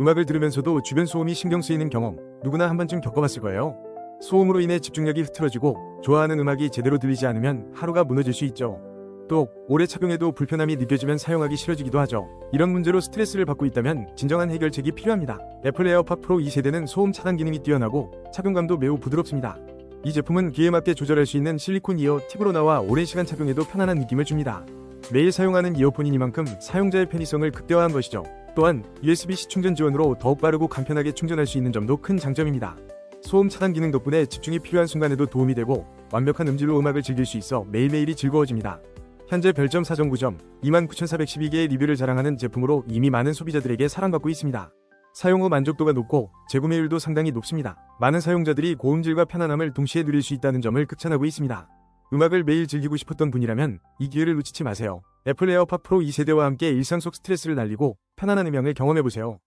음악을 들으면서도 주변 소음이 신경 쓰이는 경험, 누구나 한 번쯤 겪어봤을 거예요. 소음으로 인해 집중력이 흐트러지고 좋아하는 음악이 제대로 들리지 않으면 하루가 무너질 수 있죠. 또 오래 착용해도 불편함이 느껴지면 사용하기 싫어지기도 하죠. 이런 문제로 스트레스를 받고 있다면 진정한 해결책이 필요합니다. 애플 에어팟 프로 2세대는 소음 차단 기능이 뛰어나고 착용감도 매우 부드럽습니다. 이 제품은 귀에 맞게 조절할 수 있는 실리콘 이어 팁으로 나와 오랜 시간 착용해도 편안한 느낌을 줍니다. 매일 사용하는 이어폰이니만큼 사용자의 편의성을 극대화한 것이죠. 또한 USB-C 충전 지원으로 더욱 빠르고 간편하게 충전할 수 있는 점도 큰 장점입니다. 소음 차단 기능 덕분에 집중이 필요한 순간에도 도움이 되고 완벽한 음질로 음악을 즐길 수 있어 매일매일이 즐거워집니다. 현재 별점 4.9점, 29,412개의 리뷰를 자랑하는 제품으로 이미 많은 소비자들에게 사랑받고 있습니다. 사용 후 만족도가 높고 재구매율도 상당히 높습니다. 많은 사용자들이 고음질과 편안함을 동시에 누릴 수 있다는 점을 극찬하고 있습니다. 음악을 매일 즐기고 싶었던 분이라면 이 기회를 놓치지 마세요. 애플 에어팟 프로 2세대와 함께 일상 속 스트레스를 날리고 편안한 음향을 경험해보세요.